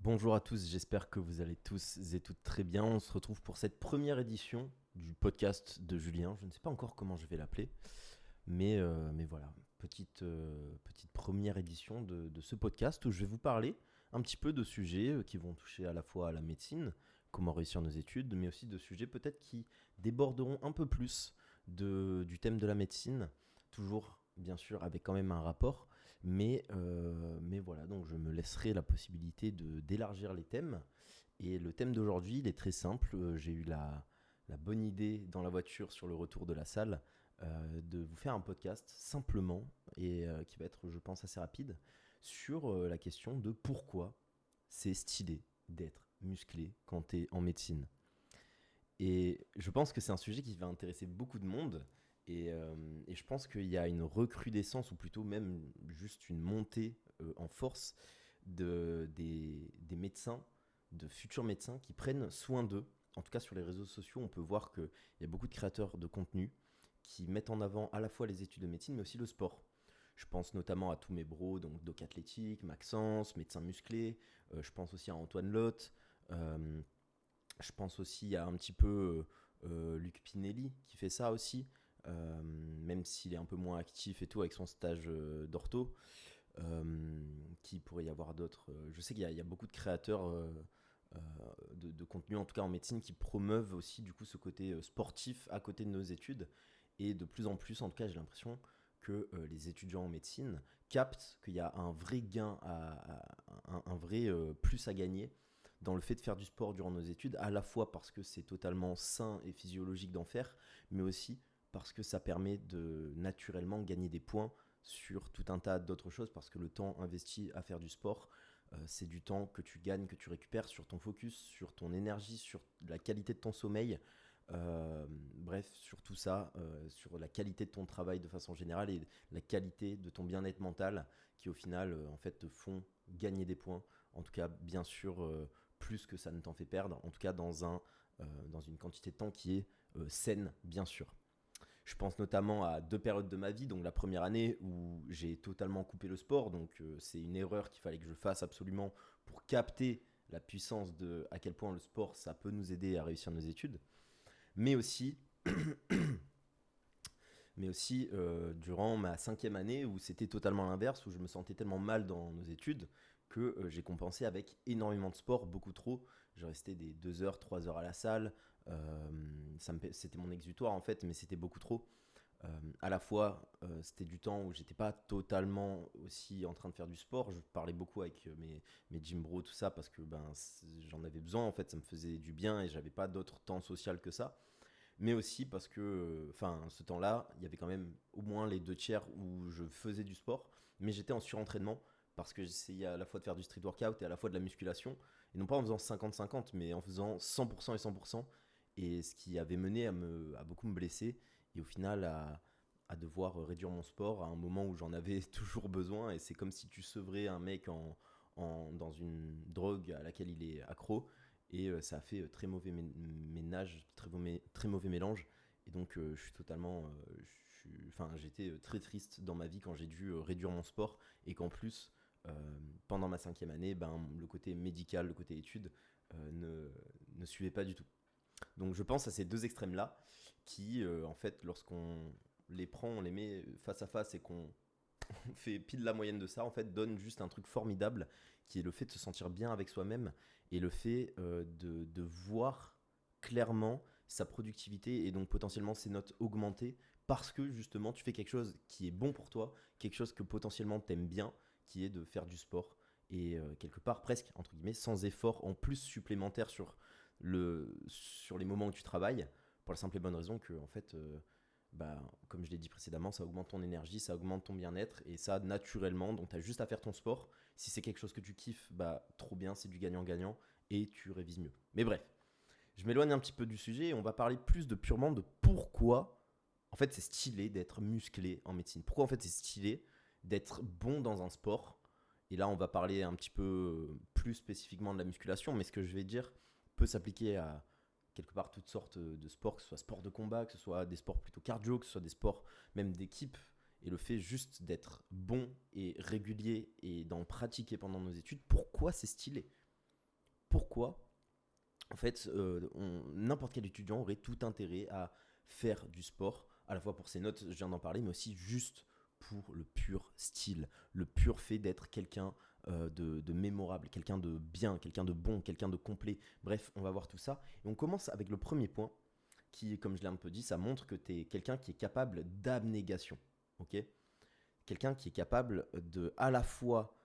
Bonjour à tous, j'espère que vous allez tous et toutes très bien. On se retrouve pour cette première édition du podcast de Julien. Je ne sais pas encore comment je vais l'appeler, mais voilà, petite première édition de ce podcast où je vais vous parler un petit peu de sujets qui vont toucher à la fois à la médecine, comment réussir nos études, mais aussi de sujets peut-être qui déborderont un peu plus du thème de la médecine, toujours bien sûr avec quand même un rapport. Mais voilà, donc je me laisserai la possibilité d'élargir les thèmes. Et le thème d'aujourd'hui, il est très simple. J'ai eu la bonne idée dans la voiture sur le retour de la salle de vous faire un podcast simplement et qui va être, je pense, assez rapide sur la question de pourquoi c'est stylé d'être musclé quand tu es en médecine. Et je pense que c'est un sujet qui va intéresser beaucoup de monde. Et je pense qu'il y a une recrudescence, ou plutôt même juste une montée en force des médecins, de futurs médecins qui prennent soin d'eux. En tout cas, sur les réseaux sociaux, on peut voir qu'il y a beaucoup de créateurs de contenu qui mettent en avant à la fois les études de médecine, mais aussi le sport. Je pense notamment à tous mes bros, donc Doc Athlétique, Maxence, médecin musclé. Je pense aussi à Antoine Lotte. Euh, je pense aussi à un petit peu Luc Pinelli qui fait ça aussi, même s'il est un peu moins actif et tout avec son stage d'ortho. Qui pourrait y avoir d'autres. Je sais qu'il y a beaucoup de créateurs euh, de contenu, en tout cas en médecine, qui promeuvent aussi du coup ce côté sportif à côté de nos études. Et de plus en plus, en tout cas, j'ai l'impression que les étudiants en médecine captent qu'il y a un vrai gain, un vrai plus à gagner dans le fait de faire du sport durant nos études, à la fois parce que c'est totalement sain et physiologique d'en faire, mais aussi parce que ça permet de naturellement gagner des points sur tout un tas d'autres choses, parce que le temps investi à faire du sport, c'est du temps que tu gagnes, que tu récupères sur ton focus, sur ton énergie, sur la qualité de ton sommeil, bref, sur tout ça, sur la qualité de ton travail de façon générale et la qualité de ton bien-être mental qui au final en fait te font gagner des points. En tout cas, bien sûr, plus que ça ne t'en fait perdre, en tout cas dans une quantité de temps qui est saine, bien sûr. Je pense notamment à deux périodes de ma vie. Donc la première année où j'ai totalement coupé le sport. Donc c'est une erreur qu'il fallait que je fasse absolument pour capter la puissance de à quel point le sport ça peut nous aider à réussir nos études. Mais aussi, durant ma cinquième année où c'était totalement l'inverse, où je me sentais tellement mal dans nos études que j'ai compensé avec énormément de sport, beaucoup trop. Je restais des 2 heures, 3 heures à la salle. C'était mon exutoire en fait, mais c'était beaucoup trop. À la fois, c'était du temps où j'étais pas totalement aussi en train de faire du sport. Je parlais beaucoup avec mes gym bros, tout ça, parce que j'en avais besoin. En fait, ça me faisait du bien et j'avais pas d'autre temps social que ça. Mais aussi parce que, ce temps-là, il y avait quand même au moins les deux tiers où je faisais du sport, mais j'étais en surentraînement parce que j'essayais à la fois de faire du street workout et à la fois de la musculation. Et non pas en faisant 50-50, mais en faisant 100% et 100%. Et ce qui avait mené à beaucoup me blesser et au final à devoir réduire mon sport à un moment où j'en avais toujours besoin. Et c'est comme si tu sevrais un mec dans une drogue à laquelle il est accro. Et ça a fait très mauvais ménage, très mauvais mélange. Et donc je suis totalement, j'étais très triste dans ma vie quand j'ai dû réduire mon sport et qu'en plus, pendant ma cinquième année, le côté médical, le côté études ne suivait pas du tout. Donc je pense à ces deux extrêmes-là qui, en fait, lorsqu'on les prend, on les met face à face et qu'on fait pile la moyenne de ça, en fait, donne juste un truc formidable qui est le fait de se sentir bien avec soi-même et le fait de voir clairement sa productivité et donc potentiellement ses notes augmenter parce que justement tu fais quelque chose qui est bon pour toi, quelque chose que potentiellement t'aimes bien, qui est de faire du sport et quelque part presque entre guillemets sans effort en plus supplémentaire sur les moments où tu travailles pour la simple et bonne raison que en fait comme je l'ai dit précédemment, ça augmente ton énergie, ça augmente ton bien-être et ça naturellement. Donc tu as juste à faire ton sport. Si c'est quelque chose que tu kiffes, trop bien, c'est du gagnant-gagnant et tu révises mieux. Mais bref, je m'éloigne un petit peu du sujet et on va parler plus de purement de pourquoi en fait c'est stylé d'être musclé en médecine. Pourquoi en fait c'est stylé d'être bon dans un sport. Et là on va parler un petit peu plus spécifiquement de la musculation, mais ce que je vais dire peut s'appliquer à quelque part toutes sortes de sports, que ce soit sport de combat, que ce soit des sports plutôt cardio, que ce soit des sports même d'équipe. Et le fait juste d'être bon et régulier et d'en pratiquer pendant nos études, pourquoi c'est stylé? pourquoi en fait, n'importe quel étudiant aurait tout intérêt à faire du sport, à la fois pour ses notes, je viens d'en parler, mais aussi juste pour le pur style, le pur fait d'être quelqu'un de mémorable, quelqu'un de bien, quelqu'un de bon, quelqu'un de complet. Bref, on va voir tout ça. Et on commence avec le premier point, qui, comme je l'ai un peu dit, ça montre que tu es quelqu'un qui est capable d'abnégation. Ok, quelqu'un qui est capable de à la fois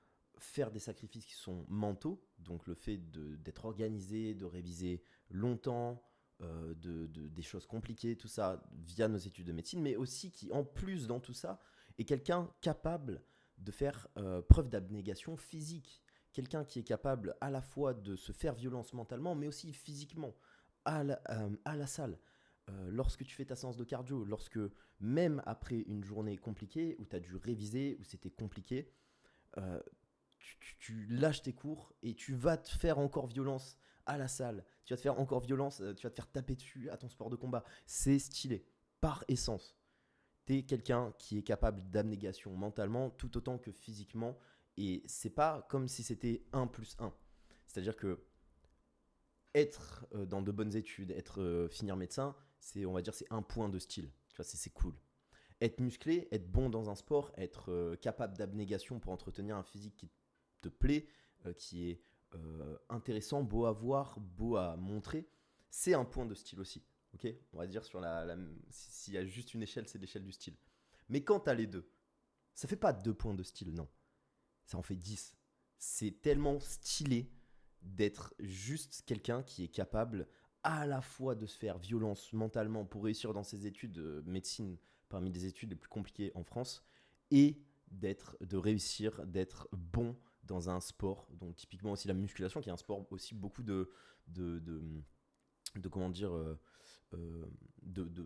faire des sacrifices qui sont mentaux, donc le fait d'être organisé, de réviser longtemps, des choses compliquées, tout ça via nos études de médecine, mais aussi qui en plus dans tout ça est quelqu'un capable de faire preuve d'abnégation physique, quelqu'un qui est capable à la fois de se faire violence mentalement, mais aussi physiquement, à la salle. Lorsque tu fais ta séance de cardio, lorsque même après une journée compliquée où tu as dû réviser, où c'était compliqué, euh, tu lâches tes cours et tu vas te faire encore violence à la salle. Tu vas te faire encore violence, tu vas te faire taper dessus à ton sport de combat. C'est stylé, par essence. Tu es quelqu'un qui est capable d'abnégation mentalement tout autant que physiquement. Et c'est pas comme si c'était 1 plus 1. C'est-à-dire que être dans de bonnes études, finir médecin, on va dire, c'est un point de style. Tu vois, c'est cool. Être musclé, être bon dans un sport, être capable d'abnégation pour entretenir un physique qui te plaît, qui est intéressant, beau à voir, beau à montrer, c'est un point de style aussi. Ok, on va dire s'il y a juste une échelle, c'est l'échelle du style. Mais quand tu as les deux, ça fait pas 2 points de style, non. Ça en fait 10. C'est tellement stylé d'être juste quelqu'un qui est capable à la fois de se faire violence mentalement pour réussir dans ses études de médecine, parmi les études les plus compliquées en France, et de réussir, d'être bon dans un sport, donc typiquement aussi la musculation, qui est un sport aussi beaucoup de, de, de comment dire, de,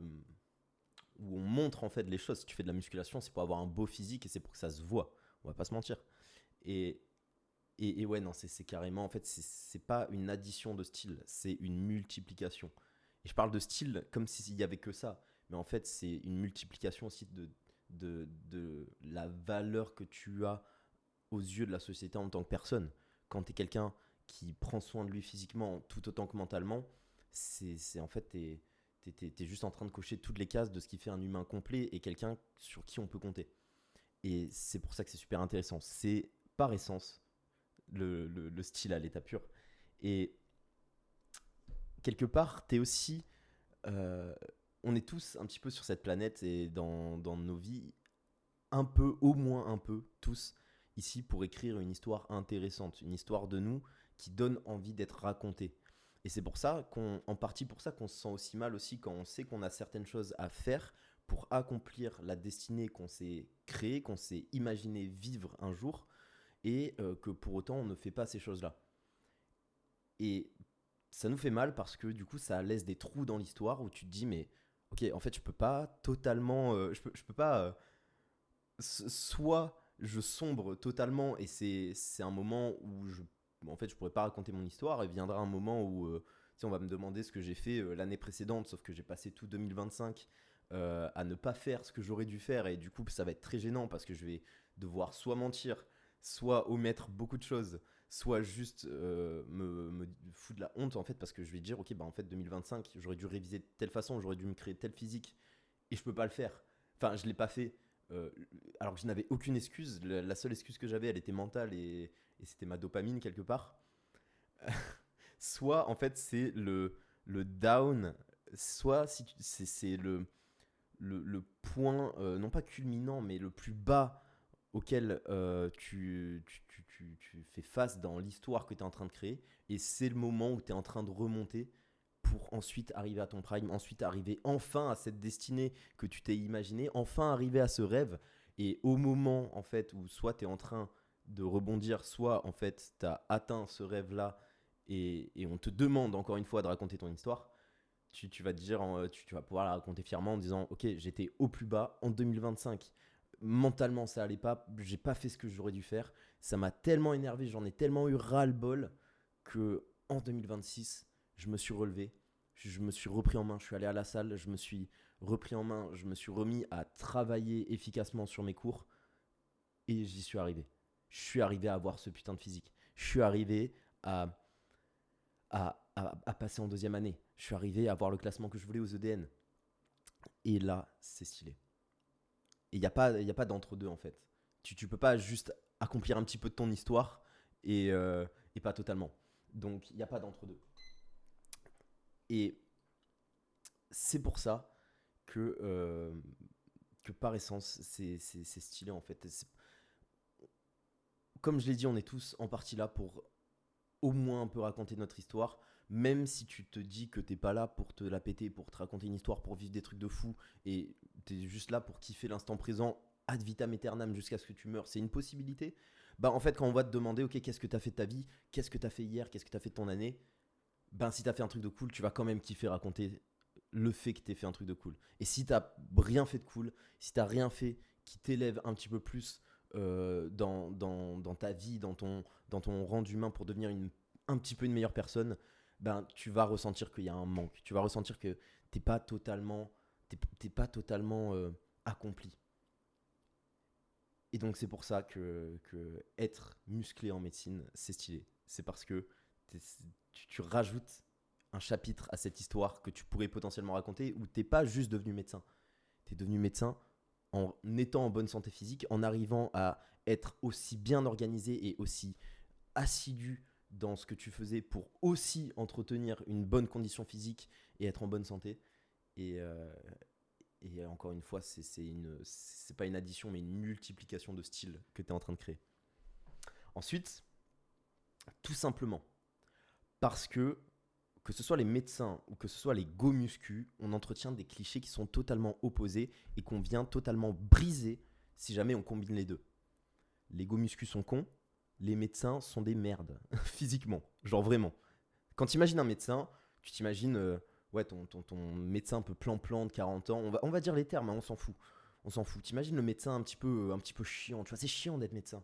où on montre en fait les choses. Si tu fais de la musculation, c'est pour avoir un beau physique et c'est pour que ça se voit. On va pas se mentir. Et, et ouais, non, c'est carrément, en fait, c'est pas une addition de style, c'est une multiplication. Et je parle de style comme s'il y avait que ça, mais en fait, c'est une multiplication aussi de la valeur que tu as aux yeux de la société en tant que personne. Quand tu es quelqu'un qui prend soin de lui physiquement tout autant que mentalement, c'est en fait, t'es juste en train de cocher toutes les cases de ce qui fait un humain complet et quelqu'un sur qui on peut compter. Et c'est pour ça que c'est super intéressant. C'est par essence le style à l'état pur. Et quelque part, t'es aussi. euh, on est tous un petit peu sur cette planète et dans nos vies, un peu, au moins un peu, tous, ici pour écrire une histoire intéressante, une histoire de nous qui donne envie d'être racontée. Et c'est pour ça en partie pour ça qu'on se sent aussi mal aussi quand on sait qu'on a certaines choses à faire pour accomplir la destinée qu'on s'est créée, qu'on s'est imaginé vivre un jour, et que pour autant on ne fait pas ces choses-là. Et ça nous fait mal parce que du coup ça laisse des trous dans l'histoire où tu te dis mais ok en fait je peux pas totalement, je peux pas, soit je sombre totalement et c'est un moment où en fait je pourrais pas raconter mon histoire et viendra un moment où on va me demander ce que j'ai fait l'année précédente, sauf que j'ai passé tout 2025 à ne pas faire ce que j'aurais dû faire et du coup ça va être très gênant parce que je vais devoir soit mentir, soit omettre beaucoup de choses, soit juste me foutre de la honte en fait parce que je vais dire ok bah en fait 2025 j'aurais dû réviser de telle façon, j'aurais dû me créer tel physique et je peux pas le faire. Enfin je l'ai pas fait euh, alors que je n'avais aucune excuse. La seule excuse que j'avais, elle était mentale et c'était ma dopamine quelque part. Soit en fait c'est le down, soit si c'est le point, non pas culminant, mais le plus bas auquel tu fais face dans l'histoire que tu es en train de créer. Et c'est le moment où tu es en train de remonter pour ensuite arriver à ton prime, ensuite arriver enfin à cette destinée que tu t'es imaginée, enfin arriver à ce rêve. Et au moment en fait où soit tu es en train de rebondir, soit en fait tu as atteint ce rêve-là et on te demande encore une fois de raconter ton histoire, tu vas te dire, tu vas pouvoir la raconter fièrement en disant ok j'étais au plus bas en 2025, mentalement ça allait pas, j'ai pas fait ce que j'aurais dû faire, ça m'a tellement énervé, j'en ai tellement eu ras-le-bol que en 2026 je me suis relevé, je me suis repris en main, je suis allé à la salle, je me suis repris en main, je me suis remis à travailler efficacement sur mes cours et j'y suis arrivé. Je suis arrivé à avoir ce putain de physique. Je suis arrivé à à passer en deuxième année. Je suis arrivé à avoir le classement que je voulais aux EDN. Et là, c'est stylé. Et il y a pas d'entre-deux, en fait. Tu peux pas juste accomplir un petit peu de ton histoire et pas totalement. Donc, il n'y a pas d'entre-deux. Et c'est pour ça que, euh, que par essence, c'est stylé, en fait. Comme je l'ai dit, on est tous en partie là pour au moins un peu raconter notre histoire, même si tu te dis que t'es pas là pour te la péter, pour te raconter une histoire, pour vivre des trucs de fou, et t'es juste là pour kiffer l'instant présent ad vitam aeternam jusqu'à ce que tu meurs, c'est une possibilité. Bah en fait quand on va te demander ok qu'est-ce que t'as fait de ta vie, qu'est-ce que t'as fait hier, qu'est-ce que t'as fait de ton année, ben si t'as fait un truc de cool, tu vas quand même kiffer raconter le fait que t'aies fait un truc de cool. Et si t'as rien fait de cool, si t'as rien fait qui t'élève un petit peu plus dans ta vie, dans ton rang d'humain pour devenir un petit peu une meilleure personne, ben tu vas ressentir qu'il y a un manque. Tu vas ressentir que t'es pas totalement, t'es pas totalement accompli. Et donc c'est pour ça que être musclé en médecine, c'est stylé. C'est parce que tu rajoutes un chapitre à cette histoire que tu pourrais potentiellement raconter où t'es pas juste devenu médecin. T'es devenu médecin en étant en bonne santé physique, en arrivant à être aussi bien organisé et aussi assidu dans ce que tu faisais pour aussi entretenir une bonne condition physique et être en bonne santé. Et, euh, et encore une fois, c'est pas une addition, mais une multiplication de styles que tu es en train de créer. Ensuite, tout simplement, parce que ce soit les médecins ou que ce soit les go muscu, on entretient des clichés qui sont totalement opposés et qu'on vient totalement briser si jamais on combine les deux. Les go muscu sont cons, les médecins sont des merdes, physiquement, genre vraiment. Quand tu imagines un médecin, tu t'imagines ouais, ton médecin un peu plan-plan de 40 ans, on va dire les termes, hein, on s'en fout. On s'en fout. T'imagines le médecin un petit peu chiant, tu vois, c'est chiant d'être médecin.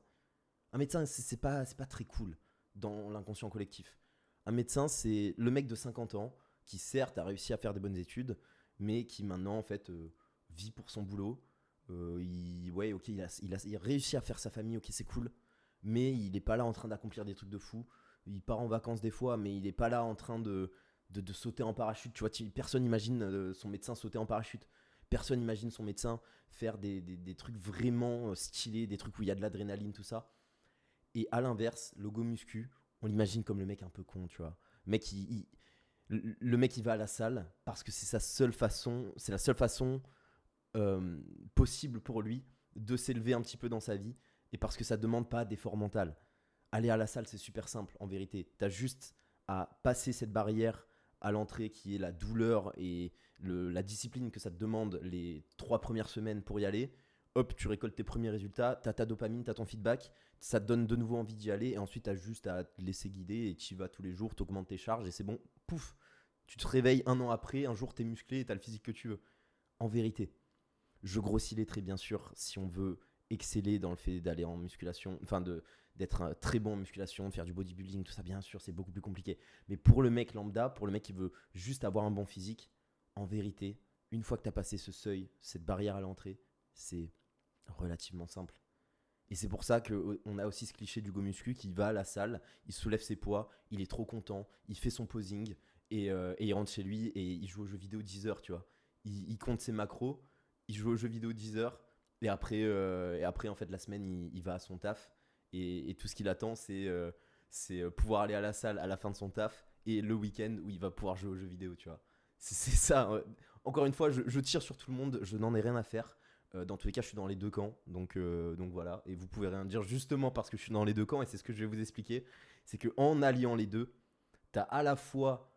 Un médecin, c'est pas très cool dans l'inconscient collectif. Un médecin, c'est le mec de 50 ans qui, certes, a réussi à faire des bonnes études, mais qui maintenant, en fait, vit pour son boulot. Ouais, ok, il a réussi à faire sa famille, ok, c'est cool, mais il n'est pas là en train d'accomplir des trucs de fou. Il part en vacances des fois, mais il n'est pas là en train de sauter en parachute. Tu vois, personne n'imagine son médecin sauter en parachute. Personne n'imagine son médecin faire des trucs vraiment stylés, des trucs où il y a de l'adrénaline, tout ça. Et à l'inverse, logo muscu, on l'imagine comme le mec un peu con, tu vois. Mec, le mec, il va à la salle parce que c'est sa seule façon, c'est la seule façon possible pour lui de s'élever un petit peu dans sa vie et parce que ça demande pas d'effort mental. Aller à la salle, c'est super simple en vérité. Tu as juste à passer cette barrière à l'entrée qui est la douleur et la discipline que ça te demande les 3 premières semaines pour y aller. Hop, tu récoltes tes premiers résultats, tu as ta dopamine, tu as ton feedback, ça te donne de nouveau envie d'y aller et ensuite tu as juste à te laisser guider et tu y vas tous les jours, tu augmentes tes charges et c'est bon, pouf, tu te réveilles un an après, un jour tu es musclé et tu as le physique que tu veux. En vérité, je grossis les traits bien sûr si on veut exceller dans le fait d'aller en musculation, enfin d'être très bon en musculation, de faire du bodybuilding, tout ça bien sûr c'est beaucoup plus compliqué. Mais pour le mec lambda, pour le mec qui veut juste avoir un bon physique, en vérité, une fois que tu as passé ce seuil, cette barrière à l'entrée, c'est relativement simple. Et c'est pour ça qu'on a aussi ce cliché du go muscu qui va à la salle, il soulève ses poids, il est trop content, il fait son posing et il rentre chez lui et il joue aux jeux vidéo 10 heures, tu vois. Il compte ses macros, il joue aux jeux vidéo 10 heures et après en fait la semaine il va à son taf et tout ce qu'il attend c'est pouvoir aller à la salle à la fin de son taf et le week-end où il va pouvoir jouer aux jeux vidéo, tu vois. C'est ça. Encore une fois, je tire sur tout le monde, je n'en ai rien à faire. Dans tous les cas, je suis dans les deux camps, donc voilà. Et vous pouvez rien dire justement parce que je suis dans les deux camps et c'est ce que je vais vous expliquer. C'est que en alliant les deux, t'as à la fois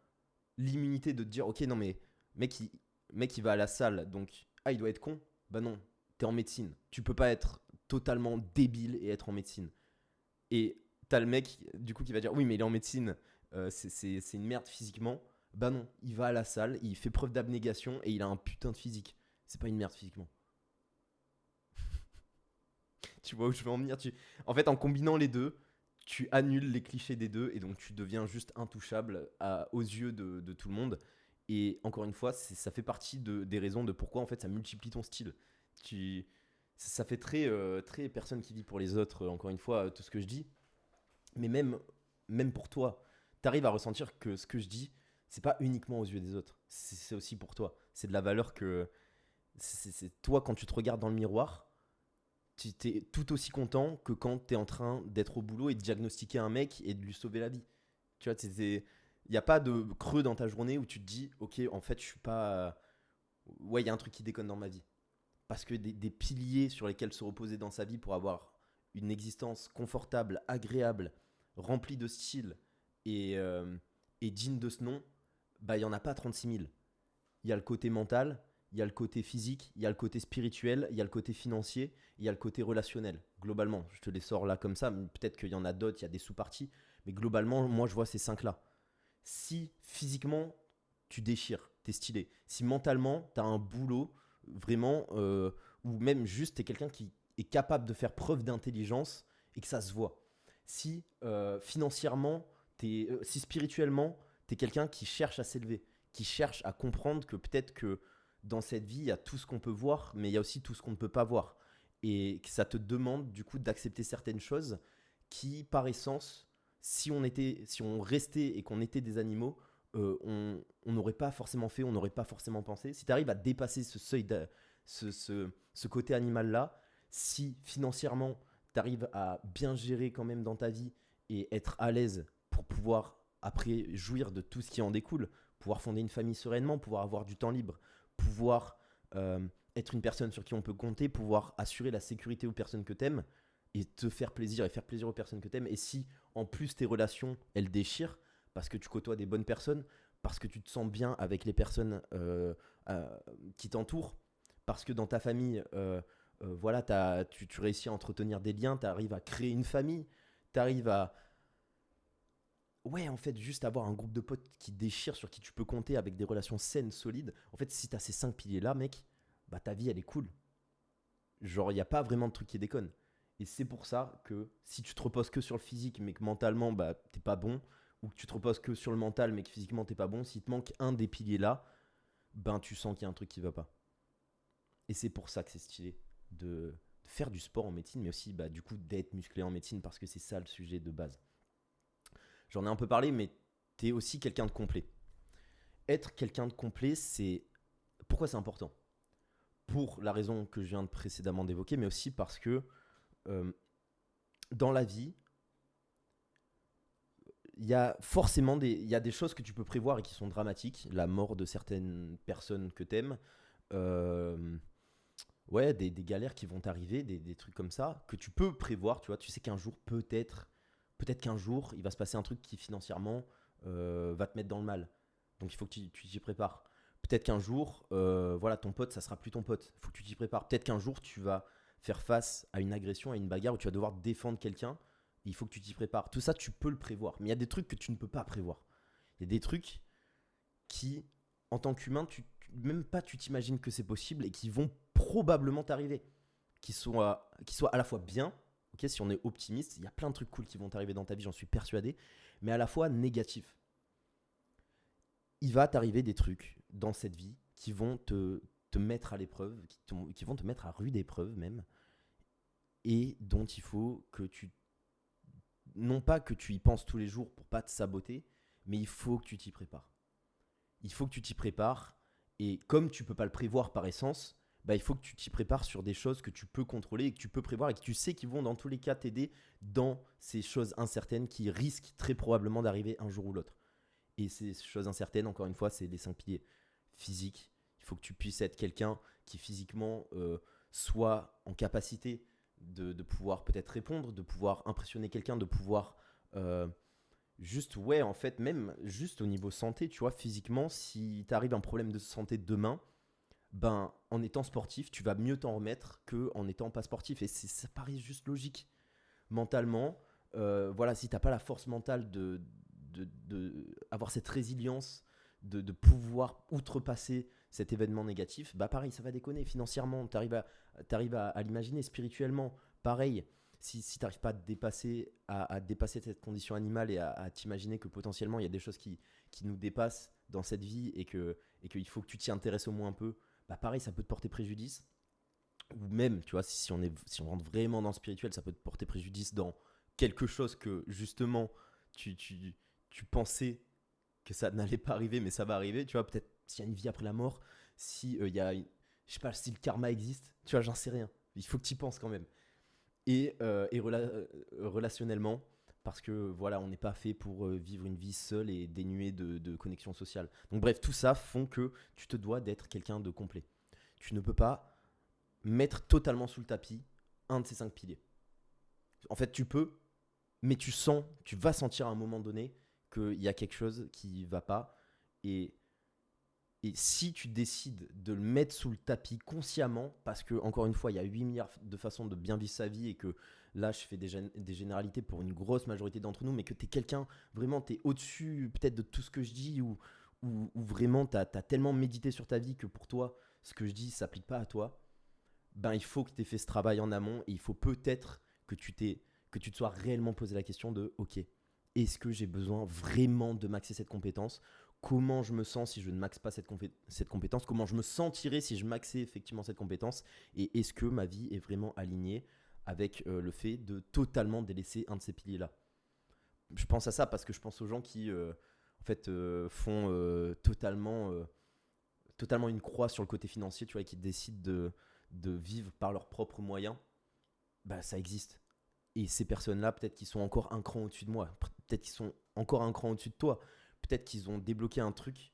l'immunité de te dire, ok, non mais mec, il va à la salle, donc ah il doit être con. Bah non, t'es en médecine. Tu peux pas être totalement débile et être en médecine. Et t'as le mec du coup qui va dire, oui mais il est en médecine, c'est une merde physiquement. Bah non, il va à la salle, il fait preuve d'abnégation et il a un putain de physique. C'est pas une merde physiquement. Tu vois où je veux en venir. En fait, en combinant les deux, tu annules les clichés des deux et donc tu deviens juste intouchable aux yeux de tout le monde. Et encore une fois, ça fait partie des raisons de pourquoi en fait ça multiplie ton style. Tu, ça fait très personne qui vit pour les autres, encore une fois, tout ce que je dis. Mais même pour toi, t'arrives à ressentir que ce que je dis, c'est pas uniquement aux yeux des autres. C'est aussi pour toi. C'est de la valeur que. C'est toi, quand tu te regardes dans le miroir, tu es tout aussi content que quand tu es en train d'être au boulot et de diagnostiquer un mec et de lui sauver la vie. Tu vois, il n'y a pas de creux dans ta journée où tu te dis, ok, en fait, je suis pas. Ouais, il y a un truc qui déconne dans ma vie. Parce que des piliers sur lesquels se reposer dans sa vie pour avoir une existence confortable, agréable, remplie de style et digne de ce nom, bah, il n'y en a pas 36 000. Il y a le côté mental, il y a le côté physique, il y a le côté spirituel, il y a le côté financier, il y a le côté relationnel. Globalement, je te les sors là comme ça, mais peut-être qu'il y en a d'autres, il y a des sous-parties, mais globalement, moi je vois ces 5 là. Si physiquement tu déchires, t'es stylé. Si mentalement t'as un boulot vraiment, ou même juste t'es quelqu'un qui est capable de faire preuve d'intelligence et que ça se voit. Si financièrement, si spirituellement, t'es quelqu'un qui cherche à s'élever, qui cherche à comprendre que peut-être que dans cette vie, il y a tout ce qu'on peut voir, mais il y a aussi tout ce qu'on ne peut pas voir. Et que ça te demande du coup d'accepter certaines choses qui, par essence, si on restait et qu'on était des animaux, on n'aurait pas forcément fait, on n'aurait pas forcément pensé. Si tu arrives à dépasser ce seuil, ce côté animal-là, si financièrement tu arrives à bien gérer quand même dans ta vie et être à l'aise pour pouvoir après jouir de tout ce qui en découle, pouvoir fonder une famille sereinement, pouvoir avoir du temps libre, pouvoir être une personne sur qui on peut compter, pouvoir assurer la sécurité aux personnes que t'aimes et te faire plaisir et faire plaisir aux personnes que t'aimes. Et si en plus tes relations, elles déchirent parce que tu côtoies des bonnes personnes, parce que tu te sens bien avec les personnes qui t'entourent, parce que dans ta famille, voilà, tu réussis à entretenir des liens, tu arrives à créer une famille, tu arrives à, ouais, en fait, juste avoir un groupe de potes qui déchirent, sur qui tu peux compter avec des relations saines, solides. En fait, si t'as ces 5 piliers-là, mec, bah ta vie, elle est cool. Genre, il n'y a pas vraiment de truc qui déconne. Et c'est pour ça que si tu te reposes que sur le physique, mais que mentalement, bah, t'es pas bon, ou que tu te reposes que sur le mental, mais que physiquement, t'es pas bon, s'il te manque un des piliers-là, ben tu sens qu'il y a un truc qui va pas. Et c'est pour ça que c'est stylé de faire du sport en médecine, mais aussi, bah, du coup, d'être musclé en médecine, parce que c'est ça le sujet de base. J'en ai un peu parlé, mais t'es aussi quelqu'un de complet. Être quelqu'un de complet, c'est. Pourquoi c'est important? Pour la raison que je viens de précédemment d'évoquer, mais aussi parce que euh, dans la vie, il y a forcément il y a des choses que tu peux prévoir et qui sont dramatiques. La mort de certaines personnes que t'aimes. Euh, ouais, des galères qui vont t'arriver, des trucs comme ça, que tu peux prévoir, tu vois. Tu sais qu'un jour, peut-être qu'un jour, il va se passer un truc qui financièrement va te mettre dans le mal. Donc il faut que tu t'y prépares. Peut-être qu'un jour, voilà, ton pote, ça sera plus ton pote. Il faut que tu t'y prépares. Peut-être qu'un jour, tu vas faire face à une agression, à une bagarre où tu vas devoir défendre quelqu'un. Il faut que tu t'y prépares. Tout ça, tu peux le prévoir. Mais il y a des trucs que tu ne peux pas prévoir. Il y a des trucs qui, en tant qu'humain, même pas tu t'imagines que c'est possible et qui vont probablement t'arriver. Qui soient à la fois bien, ok, si on est optimiste, il y a plein de trucs cool qui vont t'arriver dans ta vie, j'en suis persuadé, mais à la fois négatifs. Il va t'arriver des trucs dans cette vie qui vont te mettre à l'épreuve, qui vont te mettre à rude épreuve même, et dont il faut que tu. Non pas que tu y penses tous les jours pour pas te saboter, mais il faut que tu t'y prépares. Il faut que tu t'y prépares, et comme tu peux pas le prévoir par essence, bah, il faut que tu t'y prépares sur des choses que tu peux contrôler et que tu peux prévoir et que tu sais qu'ils vont dans tous les cas t'aider dans ces choses incertaines qui risquent très probablement d'arriver un jour ou l'autre. Et ces choses incertaines, encore une fois, c'est les 5 piliers. Physique, il faut que tu puisses être quelqu'un qui physiquement soit en capacité de pouvoir peut-être répondre, de pouvoir impressionner quelqu'un, de pouvoir juste, ouais, en fait, même juste au niveau santé, tu vois, physiquement, si t'arrives un problème de santé demain, ben, en étant sportif, tu vas mieux t'en remettre qu'en étant pas sportif. Et ça paraît juste logique. Mentalement, voilà, si t'as pas la force mentale avoir cette résilience, de pouvoir outrepasser cet événement négatif, bah pareil, ça va déconner. Financièrement, t'arrives à l'imaginer. Spirituellement, pareil. Si tu n'arrives pas à dépasser cette condition animale et à t'imaginer que potentiellement il y a des choses qui nous dépassent dans cette vie et qu'il faut que tu t'y intéresses au moins un peu, bah pareil, ça peut te porter préjudice. Ou même, tu vois, si on rentre vraiment dans le spirituel, ça peut te porter préjudice dans quelque chose que justement tu, tu, tu pensais que ça n'allait pas arriver, mais ça va arriver. Tu vois, peut-être s'il y a une vie après la mort, si il y a, je sais pas, si le karma existe. Tu vois, j'en sais rien. Il faut que tu y penses quand même. Et relationnellement, parce que voilà, on n'est pas fait pour vivre une vie seule et dénuée de connexion sociale. Donc bref, tout ça font que tu te dois d'être quelqu'un de complet. Tu ne peux pas mettre totalement sous le tapis un de ces 5 piliers. En fait, tu peux, mais tu vas sentir à un moment donné qu'il y a quelque chose qui va pas. Et, et si tu décides de le mettre sous le tapis consciemment, parce que, encore une fois, il y a 8 milliards de façons de bien vivre sa vie et que là, je fais des généralités pour une grosse majorité d'entre nous, mais que tu es quelqu'un, vraiment, tu es au-dessus peut-être de tout ce que je dis ou vraiment tu as tellement médité sur ta vie que pour toi, ce que je dis ne s'applique pas à toi, ben, il faut que tu aies fait ce travail en amont et il faut peut-être que tu te sois réellement posé la question de ok, est-ce que j'ai besoin vraiment de maxer cette compétence? Comment je me sens si je ne maxe pas cette compétence? Comment je me sentirais si je maxais effectivement cette compétence? Et est-ce que ma vie est vraiment alignée avec le fait de totalement délaisser un de ces piliers-là? Je pense à ça parce que je pense aux gens qui en fait font totalement une croix sur le côté financier, tu vois, et qui décident de vivre par leurs propres moyens. Bah ça existe. Et ces personnes-là, peut-être qu'ils sont encore un cran au-dessus de moi. Peut-être qu'ils sont encore un cran au-dessus de toi. Peut-être qu'ils ont débloqué un truc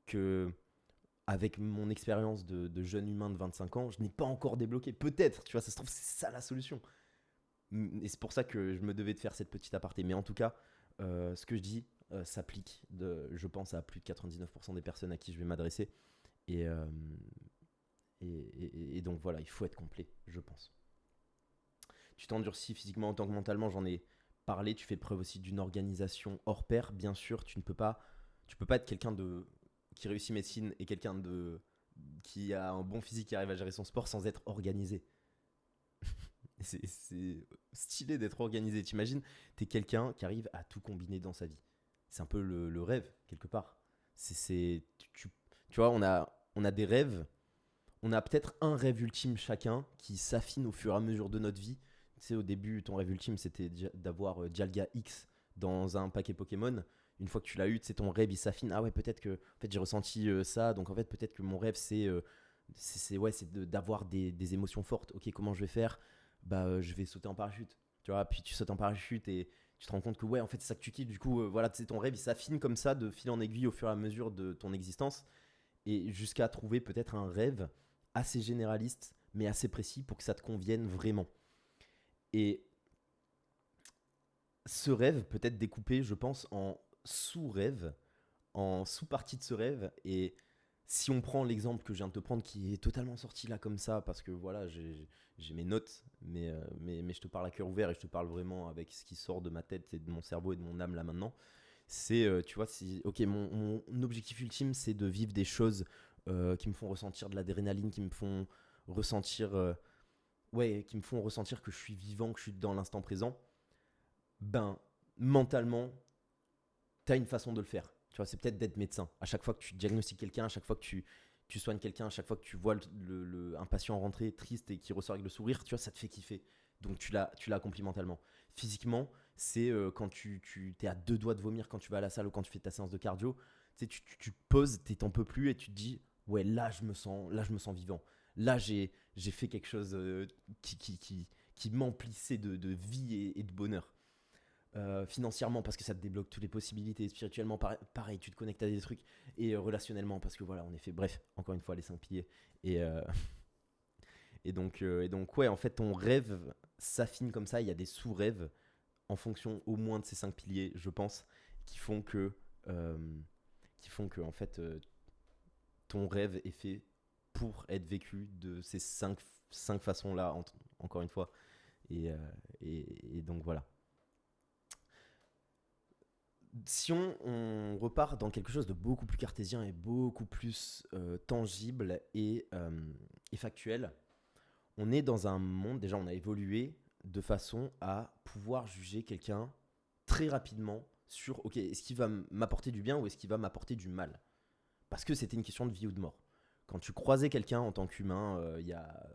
que, avec mon expérience de jeune humain de 25 ans, je n'ai pas encore débloqué. Peut-être, tu vois, ça se trouve, c'est ça la solution. Et c'est pour ça que je me devais de faire cette petite aparté. Mais en tout cas, ce que je dis s'applique, je pense, à plus de 99% des personnes à qui je vais m'adresser. Et, euh, et donc voilà, il faut être complet, je pense. Tu t'endurcis physiquement autant que mentalement, j'en ai parlé. Tu fais preuve aussi d'une organisation hors pair, bien sûr. Tu peux pas être quelqu'un qui réussit médecine et quelqu'un qui a un bon physique qui arrive à gérer son sport sans être organisé. C'est stylé d'être organisé. T'imagines, t'es quelqu'un qui arrive à tout combiner dans sa vie. C'est un peu le rêve, quelque part. Tu vois, on a des rêves. On a peut-être un rêve ultime chacun qui s'affine au fur et à mesure de notre vie. Tu sais, au début, ton rêve ultime, c'était d'avoir Dialga X dans un paquet Pokémon. Une fois que tu l'as eu, c'est ton rêve, il s'affine. Ah ouais, peut-être que en fait, j'ai ressenti ça. Donc en fait, peut-être que mon rêve, c'est d'avoir des émotions fortes. Ok, comment je vais faire? Bah, je vais sauter en parachute. Tu vois, puis tu sautes en parachute et tu te rends compte que ouais, en fait, c'est ça que tu kiffes. Du coup, voilà, c'est ton rêve, il s'affine comme ça de fil en aiguille au fur et à mesure de ton existence et jusqu'à trouver peut-être un rêve assez généraliste mais assez précis pour que ça te convienne vraiment. Et ce rêve peut être découpé, je pense, en sous-rêves, en sous-parties de ce rêve. Et si on prend l'exemple que je viens de te prendre, qui est totalement sorti là comme ça, parce que voilà, j'ai mes notes, mais je te parle à cœur ouvert et je te parle vraiment avec ce qui sort de ma tête et de mon cerveau et de mon âme là maintenant. C'est, tu vois, si, ok, mon objectif ultime, c'est de vivre des choses qui me font ressentir de l'adrénaline, qui me font ressentir, ouais, qui me font ressentir que je suis vivant, que je suis dans l'instant présent. Ben, mentalement, tu as une façon de le faire. Tu vois, c'est peut-être d'être médecin. À chaque fois que tu diagnostiques quelqu'un, à chaque fois que tu soignes quelqu'un, à chaque fois que tu vois un patient rentrer triste et qui ressort avec le sourire, tu vois, ça te fait kiffer. Donc tu l'as accompli mentalement. Physiquement, c'est quand tu es à deux doigts de vomir quand tu vas à la salle ou quand tu fais ta séance de cardio. Tu sais, tu te poses, tu t'en peux plus et tu te dis, ouais, là, je me sens vivant. Là, j'ai fait quelque chose qui m'emplissait de vie et de bonheur. Financièrement parce que ça te débloque toutes les possibilités, spirituellement pareil, tu te connectes à des trucs, et relationnellement parce que voilà, en effet, bref, encore une fois les 5 piliers. Et, euh, et donc ouais, en fait ton rêve s'affine comme ça, il y a des sous-rêves en fonction au moins de ces 5 piliers, je pense, qui font que euh, en fait ton rêve est fait pour être vécu de ces cinq façons là, encore une fois. Et donc voilà. Si on repart dans quelque chose de beaucoup plus cartésien et beaucoup plus tangible et factuel, on est dans un monde, déjà on a évolué de façon à pouvoir juger quelqu'un très rapidement sur, ok, est-ce qu'il va m'apporter du bien ou est-ce qu'il va m'apporter du mal? Parce que c'était une question de vie ou de mort. Quand tu croisais quelqu'un en tant qu'humain, il y a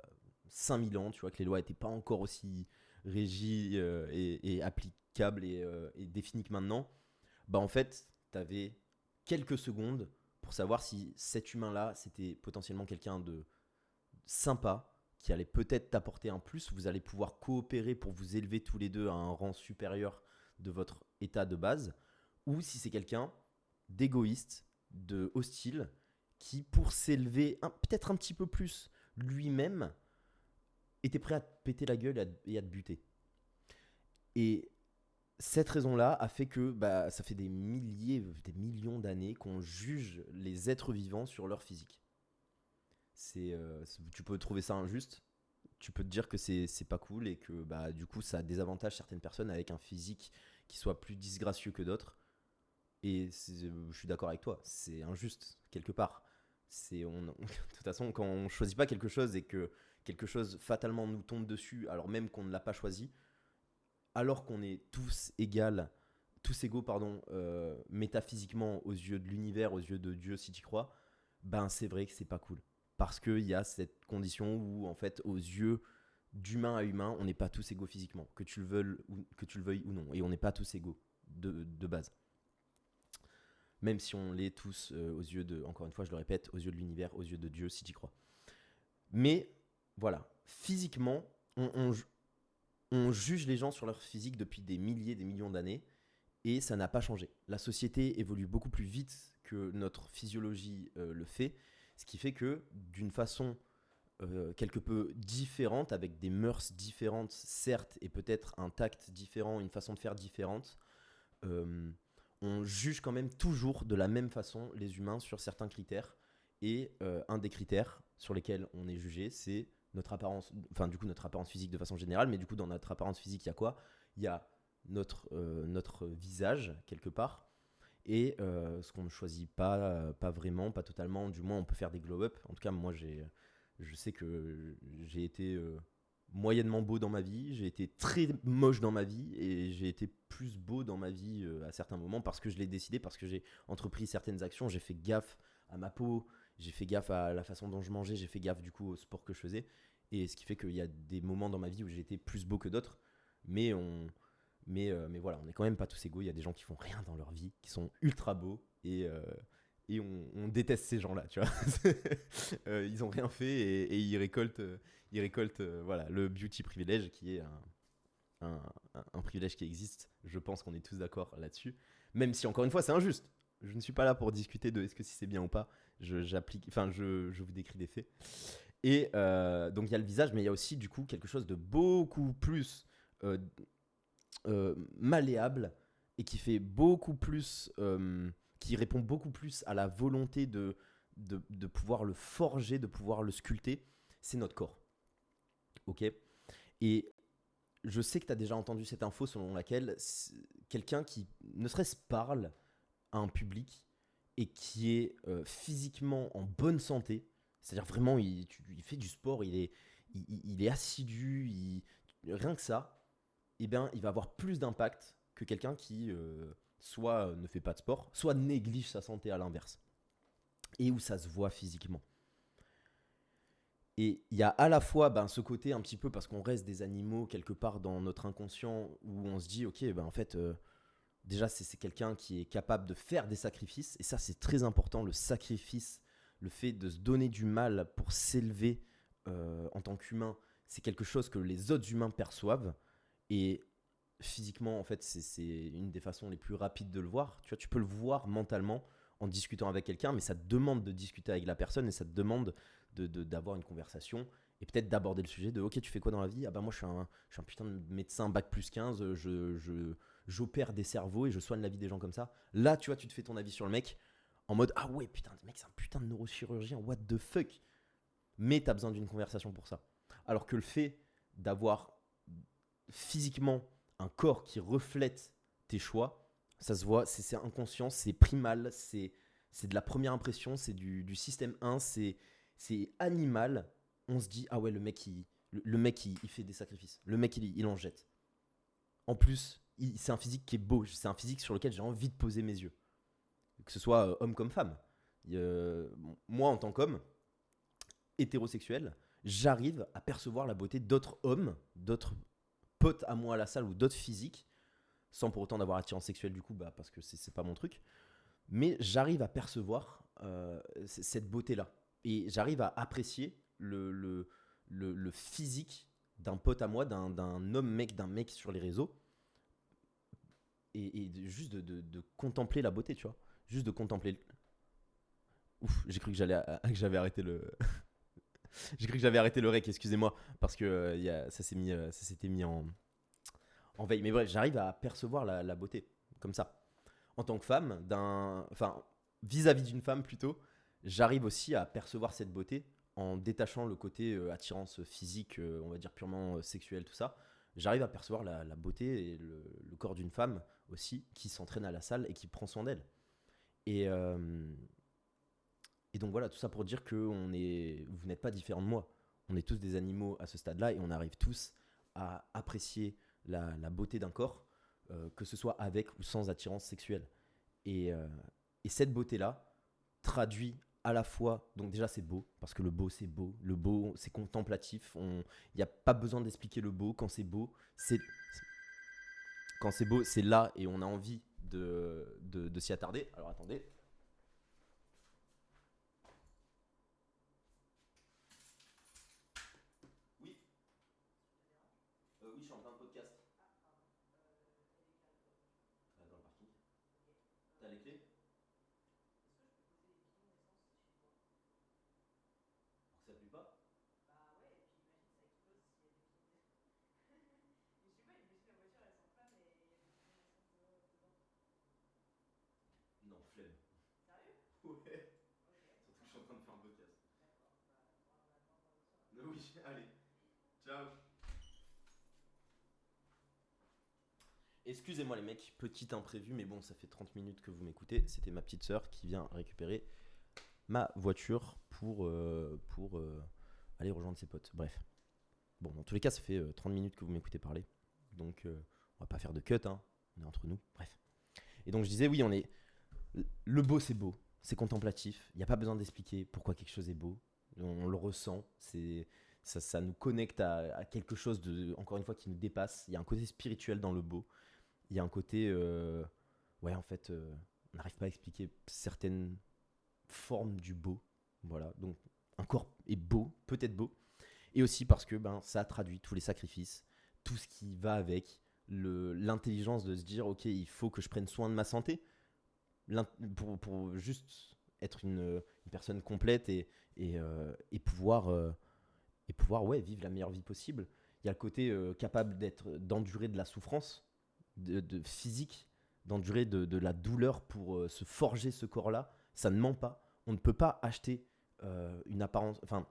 5000 ans, tu vois que les lois n'étaient pas encore aussi régies et applicables et définies que maintenant, bah en fait, tu avais quelques secondes pour savoir si cet humain-là, c'était potentiellement quelqu'un de sympa, qui allait peut-être t'apporter un plus. Vous allez pouvoir coopérer pour vous élever tous les deux à un rang supérieur de votre état de base, ou si c'est quelqu'un d'égoïste, de hostile, qui pour s'élever peut-être un petit peu plus lui-même, était prêt à te péter la gueule et à te buter. Et cette raison-là a fait que bah, ça fait des milliers, des millions d'années qu'on juge les êtres vivants sur leur physique. Tu peux trouver ça injuste, tu peux te dire que c'est pas cool et que bah, du coup ça désavantage certaines personnes avec un physique qui soit plus disgracieux que d'autres. Et je suis d'accord avec toi, c'est injuste quelque part. De toute façon, quand on choisit pas quelque chose et que quelque chose fatalement nous tombe dessus, alors même qu'on ne l'a pas choisi, alors qu'on est tous égaux, pardon, métaphysiquement aux yeux de l'univers, aux yeux de Dieu si tu y crois, ben c'est vrai que c'est pas cool. Parce qu'il y a cette condition où, en fait, aux yeux d'humain à humain, on n'est pas tous égaux physiquement, que tu le veuilles ou non. Et on n'est pas tous égaux de base. Même si on l'est tous aux yeux de, encore une fois, je le répète, aux yeux de l'univers, aux yeux de Dieu, si tu y crois. Mais voilà, physiquement, on juge les gens sur leur physique depuis des milliers, des millions d'années, et ça n'a pas changé. La société évolue beaucoup plus vite que notre physiologie le fait, ce qui fait que d'une façon quelque peu différente, avec des mœurs différentes, certes, et peut-être un tact différent, une façon de faire différente, euh, on juge quand même toujours de la même façon les humains sur certains critères. Et un des critères sur lesquels on est jugé, c'est notre apparence, enfin du coup notre apparence physique de façon générale, mais du coup dans notre apparence physique, il y a quoi? Il y a notre visage quelque part, et ce qu'on ne choisit pas vraiment, pas totalement, du moins on peut faire des glow-up. En tout cas, moi je sais que j'ai été moyennement beau dans ma vie, j'ai été très moche dans ma vie, et j'ai été plus beau dans ma vie à certains moments parce que je l'ai décidé, parce que j'ai entrepris certaines actions, j'ai fait gaffe à ma peau, j'ai fait gaffe à la façon dont je mangeais, j'ai fait gaffe du coup au sport que je faisais, et ce qui fait qu'il y a des moments dans ma vie où j'ai été plus beau que d'autres, mais mais voilà, on n'est quand même pas tous égaux. Il y a des gens qui font rien dans leur vie, qui sont ultra beaux, et on déteste ces gens-là, tu vois. Ils ont rien fait, et ils récoltent voilà, le beauty privilège, qui est un, un privilège qui existe. Je pense qu'on est tous d'accord là-dessus. Même si, encore une fois, c'est injuste. Je ne suis pas là pour discuter de est-ce que si c'est bien ou pas. Je vous décris des faits. Et donc, il y a le visage, mais il y a aussi, du coup, quelque chose de beaucoup plus euh, malléable, et qui fait beaucoup plus, qui répond beaucoup plus à la volonté de pouvoir le forger, de pouvoir le sculpter, c'est notre corps. Ok. Et je sais que tu as déjà entendu cette info selon laquelle quelqu'un qui ne serait-ce parle à un public et qui est physiquement en bonne santé, c'est-à-dire vraiment il fait du sport, il est assidu, rien que ça, eh bien, il va avoir plus d'impact que quelqu'un qui soit ne fait pas de sport, soit néglige sa santé à l'inverse, et où ça se voit physiquement. Et il y a à la fois ce côté un petit peu, parce qu'on reste des animaux quelque part dans notre inconscient, où on se dit, ok, en fait, déjà c'est quelqu'un qui est capable de faire des sacrifices, et ça c'est très important, le sacrifice, le fait de se donner du mal pour s'élever en tant qu'humain, c'est quelque chose que les autres humains perçoivent, et physiquement, en fait, c'est une des façons les plus rapides de le voir. Tu vois, tu peux le voir mentalement en discutant avec quelqu'un, mais ça te demande de discuter avec la personne, et ça te demande d'avoir une conversation, et peut-être d'aborder le sujet de ok, tu fais quoi dans la vie? Ah bah moi je suis un putain de médecin bac plus 15, j'opère des cerveaux et je soigne la vie des gens comme ça. Là, tu vois, tu te fais ton avis sur le mec en mode ah ouais, putain, le mec c'est un putain de neurochirurgien, what the fuck. Mais t'as besoin d'une conversation pour ça. Alors que le fait d'avoir physiquement un corps qui reflète tes choix, ça se voit, c'est inconscient, c'est primal, c'est de la première impression, c'est du système 1, c'est animal. On se dit, ah ouais, le mec il fait des sacrifices, le mec il en jette. En plus, c'est un physique qui est beau, c'est un physique sur lequel j'ai envie de poser mes yeux, que ce soit homme comme femme. Moi, en tant qu'homme hétérosexuel, j'arrive à percevoir la beauté d'autres hommes, d'autres potes à moi à la salle, ou d'autres physiques, sans pour autant d'avoir attirance sexuelle du coup, parce que c'est pas mon truc. Mais j'arrive à percevoir cette beauté-là. Et j'arrive à apprécier le physique d'un pote à moi, d'un homme-mec, d'un mec sur les réseaux. Juste de contempler la beauté, tu vois. Juste de contempler. Ouf, j'ai cru que que j'avais arrêté le. J'ai cru que j'avais arrêté le rec, excusez-moi, parce que ça s'était mis en veille. Mais bref, j'arrive à percevoir la beauté, comme ça. En tant que femme, enfin, vis-à-vis d'une femme plutôt, j'arrive aussi à percevoir cette beauté en détachant le côté attirance physique, on va dire purement sexuelle, tout ça. J'arrive à percevoir la beauté et le corps d'une femme aussi qui s'entraîne à la salle et qui prend soin d'elle. Et, euh, et donc voilà, tout ça pour dire que vous n'êtes pas différents de moi. On est tous des animaux à ce stade-là et on arrive tous à apprécier la beauté d'un corps, que ce soit avec ou sans attirance sexuelle. Et, euh, et cette beauté-là traduit à la fois, donc déjà c'est beau, parce que le beau c'est contemplatif, il n'y a pas besoin d'expliquer le beau, quand c'est beau c'est là et on a envie de s'y attarder. Alors attendez. Oui, oui, je suis en plein de podcast. Dans le parking. T'as les clés pour que ça pue pas. Non, flemme. Ouais. Surtout que je suis en train de faire un podcast. Oui, allez. Ciao. Excusez-moi les mecs, petit imprévu, mais bon, ça fait 30 minutes que vous m'écoutez. C'était ma petite sœur qui vient récupérer ma voiture pour aller rejoindre ses potes. Bref. Bon, dans tous les cas, ça fait 30 minutes que vous m'écoutez parler. Donc, on va pas faire de cut, hein. On est entre nous. Bref. Et donc, je disais, oui, le beau, c'est beau. C'est contemplatif. Il n'y a pas besoin d'expliquer pourquoi quelque chose est beau. On le ressent. Ça nous connecte à quelque chose, encore une fois, qui nous dépasse. Il y a un côté spirituel dans le beau. Il y a un côté. Ouais, en fait, on n'arrive pas à expliquer certaines formes du beau. Voilà. Donc, un corps est beau, peut-être beau. Et aussi parce que ça traduit tous les sacrifices, tout ce qui va avec, l'intelligence de se dire, ok, il faut que je prenne soin de ma santé pour juste être une personne complète et pouvoir ouais, vivre la meilleure vie possible. Il y a le côté capable d'endurer de la souffrance de physique, d'endurer de la douleur pour se forger ce corps-là. Ça ne ment pas. On ne peut pas acheter une apparence. Enfin,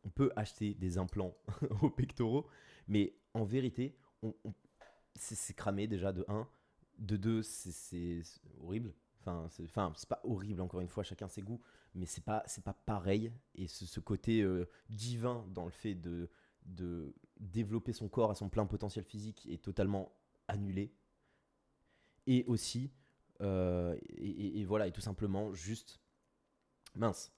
on peut acheter des implants aux pectoraux, mais en vérité, c'est cramé déjà de un. De deux, c'est horrible. C'est pas horrible, encore une fois, chacun ses goûts, mais c'est pas pareil. Et ce côté divin dans le fait de développer son corps à son plein potentiel physique est totalement annulé. Et aussi, et voilà, et tout simplement, juste, mince,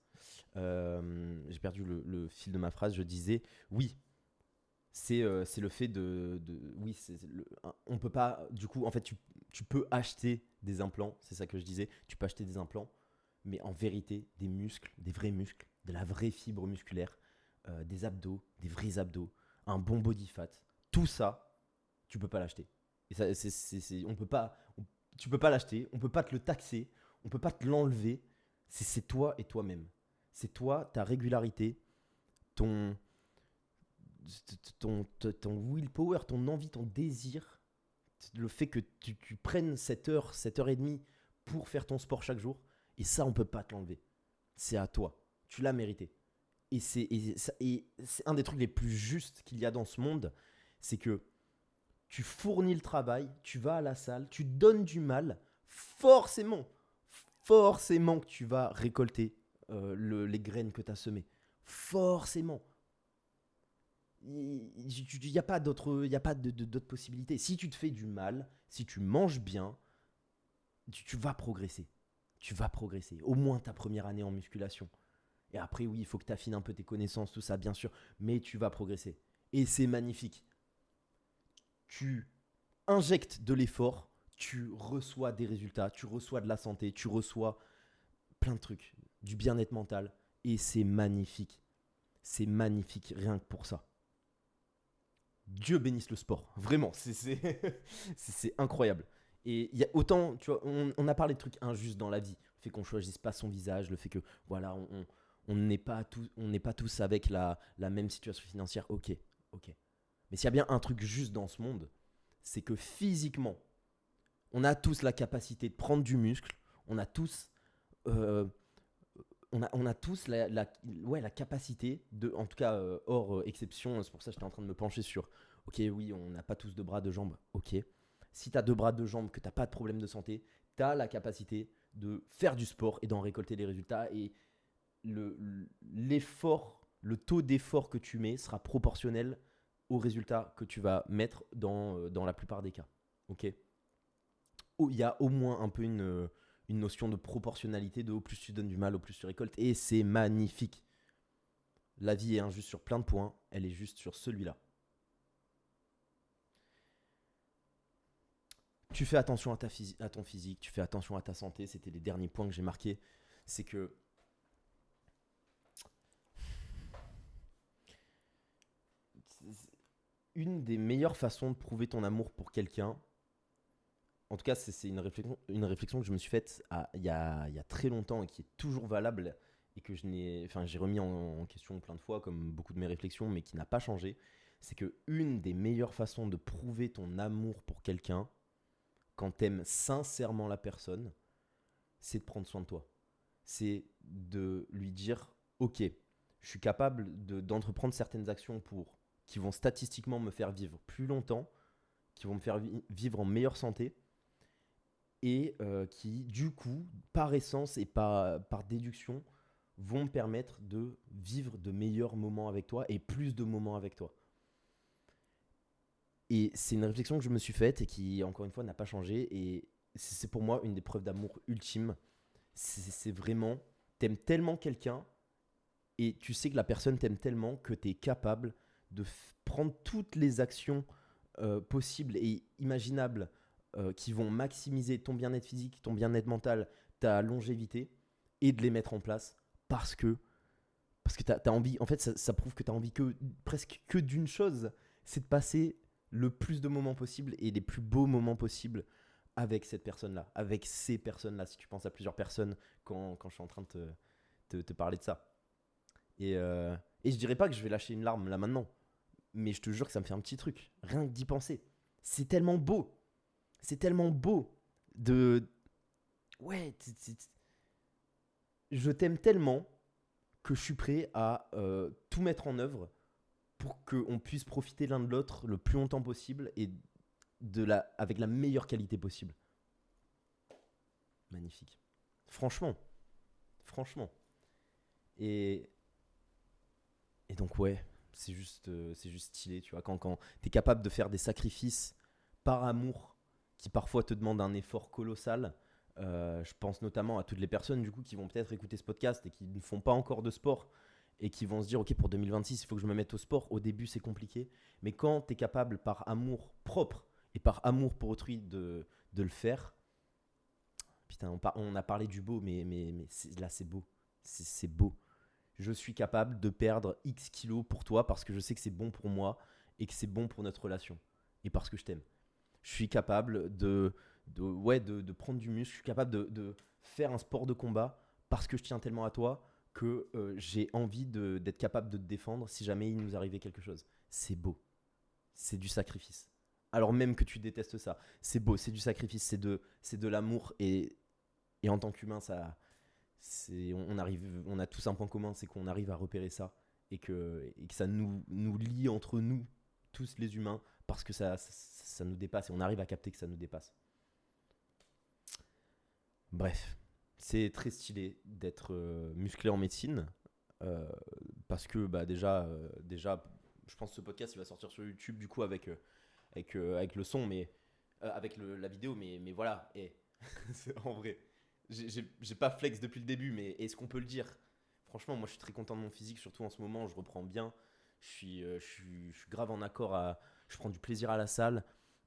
j'ai perdu le fil de ma phrase, je disais, oui, c'est le fait oui, on peut pas, du coup, en fait, tu peux acheter des implants, c'est ça que je disais, tu peux acheter des implants, mais en vérité, des muscles, des vrais muscles, de la vraie fibre musculaire, des abdos, des vrais abdos, un bon body fat, tout ça, tu peux pas l'acheter. Et ça, on peut pas, tu peux pas l'acheter, on peut pas te le taxer, on peut pas te l'enlever. C'est toi et toi-même. C'est toi, ta régularité, ton, ton willpower, ton envie, ton désir, le fait que tu prennes cette heure et demie pour faire ton sport chaque jour. Et ça, on peut pas te l'enlever. C'est à toi. Tu l'as mérité. Et c'est un des trucs les plus justes qu'il y a dans ce monde, c'est que tu fournis le travail, tu vas à la salle, tu donnes du mal, forcément, forcément que tu vas récolter les graines que tu as semées. Forcément. Il n'y a pas d'autres possibilités. Si tu te fais du mal, si tu manges bien, tu vas progresser. Tu vas progresser. Au moins ta première année en musculation. Et après, oui, il faut que tu affines un peu tes connaissances, tout ça, bien sûr. Mais tu vas progresser. Et c'est magnifique. Tu injectes de l'effort, tu reçois des résultats, tu reçois de la santé, tu reçois plein de trucs, du bien-être mental. Et c'est magnifique. C'est magnifique, rien que pour ça. Dieu bénisse le sport. Vraiment, c'est incroyable. Et il y a autant, tu vois, on a parlé de trucs injustes dans la vie. Le fait qu'on choisisse pas son visage, le fait que, voilà, on n'est pas, on n'est pas tous avec la même situation financière. Ok, ok. Mais s'il y a bien un truc juste dans ce monde, c'est que physiquement, on a tous la capacité de prendre du muscle. On a tous, euh, on a tous ouais, la capacité de, en tout cas, hors exception, c'est pour ça que j'étais en train de me pencher sur, ok, oui, on n'a pas tous de bras, de jambes, ok. Si tu as deux bras, deux jambes, que tu n'as pas de problème de santé, tu as la capacité de faire du sport et d'en récolter les résultats. Et l'effort, le taux d'effort que tu mets sera proportionnel aux résultats que tu vas mettre dans la plupart des cas. Ok. Il y a au moins un peu une notion de proportionnalité, de au plus tu donnes du mal, au plus tu récoltes. Et c'est magnifique. La vie est injuste sur plein de points, elle est juste sur celui-là. Tu fais attention à ton physique, tu fais attention à ta santé. C'était les derniers points que j'ai marqués. C'est que une des meilleures façons de prouver ton amour pour quelqu'un, en tout cas, c'est une réflexion que je me suis faite il y a très longtemps et qui est toujours valable et que j'ai remis en question plein de fois, comme beaucoup de mes réflexions, mais qui n'a pas changé. C'est que une des meilleures façons de prouver ton amour pour quelqu'un, quand t'aimes sincèrement la personne, c'est de prendre soin de toi. C'est de lui dire, ok, je suis capable d'entreprendre certaines actions qui vont statistiquement me faire vivre plus longtemps, qui vont me faire vivre en meilleure santé et qui, du coup, par essence et par déduction, vont me permettre de vivre de meilleurs moments avec toi et plus de moments avec toi. Et c'est une réflexion que je me suis faite et qui, encore une fois, n'a pas changé. Et c'est pour moi une des preuves d'amour ultime. C'est vraiment, t'aimes tellement quelqu'un et tu sais que la personne t'aime tellement que t'es capable de prendre toutes les actions possibles et imaginables qui vont maximiser ton bien-être physique, ton bien-être mental, ta longévité et de les mettre en place parce que t'as envie. En fait, ça prouve que t'as envie presque que d'une chose, c'est de passer le plus de moments possibles et les plus beaux moments possibles avec cette personne-là, avec ces personnes-là. Si tu penses à plusieurs personnes quand je suis en train de te parler de ça. Et je dirais pas que je vais lâcher une larme là maintenant, mais je te jure que ça me fait un petit truc, rien que d'y penser. C'est tellement beau, c'est tellement beau de... Ouais, je t'aime tellement que je suis prêt à tout mettre en œuvre pour qu'on puisse profiter l'un de l'autre le plus longtemps possible et avec la meilleure qualité possible. Magnifique. Franchement, franchement. Et, et donc ouais, c'est juste stylé, tu vois, quand tu es capable de faire des sacrifices par amour qui parfois te demandent un effort colossal. Je pense notamment à toutes les personnes du coup qui vont peut-être écouter ce podcast et qui ne font pas encore de sport et qui vont se dire ok, pour 2026 il faut que je me mette au sport. Au début c'est compliqué, mais quand tu es capable par amour propre et par amour pour autrui de le faire, putain, on a parlé du beau, mais là c'est beau, c'est beau. Je suis capable de perdre X kilos pour toi parce que je sais que c'est bon pour moi et que c'est bon pour notre relation et parce que je t'aime. Je suis capable ouais, de prendre du muscle, je suis capable de faire un sport de combat parce que je tiens tellement à toi que j'ai envie d'être capable de te défendre si jamais il nous arrivait quelque chose. C'est beau, c'est du sacrifice. Alors même que tu détestes ça, c'est beau, c'est du sacrifice, c'est de l'amour et en tant qu'humain, on a tous un point commun, c'est qu'on arrive à repérer ça et que ça nous lie entre nous, tous les humains, parce que ça nous dépasse et on arrive à capter que ça nous dépasse. Bref, c'est très stylé d'être musclé en médecine euh, parce que bah, déjà, je pense que ce podcast il va sortir sur YouTube du coup avec le son, mais avec la vidéo, mais voilà, c'est en vrai. J'ai pas flex depuis le début, mais est-ce qu'on peut le dire? Franchement, moi je suis très content de mon physique, surtout en ce moment, je reprends bien. Je suis grave en accord je prends du plaisir à la salle.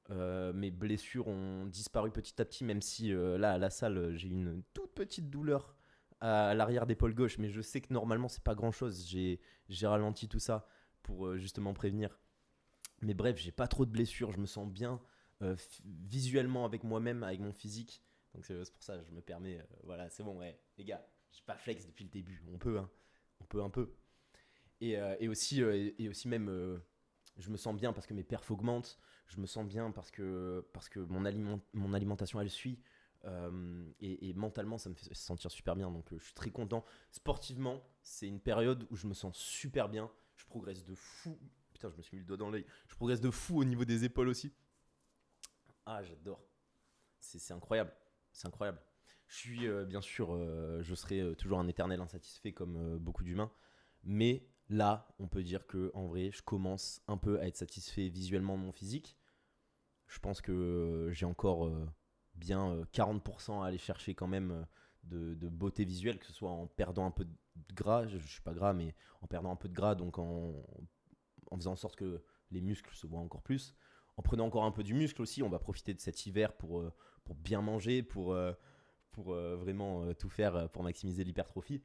Mes blessures ont disparu petit à petit, même si là à la salle j'ai une toute petite douleur à l'arrière d'épaule gauche, mais je sais que normalement c'est pas grand chose. J'ai ralenti tout ça pour justement prévenir. Mais bref, j'ai pas trop de blessures, je me sens bien visuellement avec moi-même, avec mon physique. Donc c'est pour ça que je me permets, voilà, c'est bon, ouais, les gars, j'ai pas flex depuis le début, on peut, hein, on peut un peu. Et aussi même, je me sens bien parce que mes perfs augmentent, je me sens bien parce que mon alimentation elle suit, et mentalement ça me fait se sentir super bien, donc je suis très content. Sportivement, c'est une période où je me sens super bien, je progresse de fou. Putain, je me suis mis le doigt dans l'œil. Je progresse de fou au niveau des épaules aussi. Ah, j'adore. C'est incroyable. C'est incroyable. Je suis, bien sûr, je serai toujours un éternel insatisfait comme beaucoup d'humains. Mais là, on peut dire que en vrai, je commence un peu à être satisfait visuellement de mon physique. Je pense que j'ai encore bien 40% à aller chercher quand même de beauté visuelle, que ce soit en perdant un peu de gras, je suis pas gras, mais en perdant un peu de gras, donc en faisant en sorte que les muscles se voient encore plus. En prenant encore un peu du muscle aussi, on va profiter de cet hiver pour bien manger, pour vraiment tout faire pour maximiser l'hypertrophie.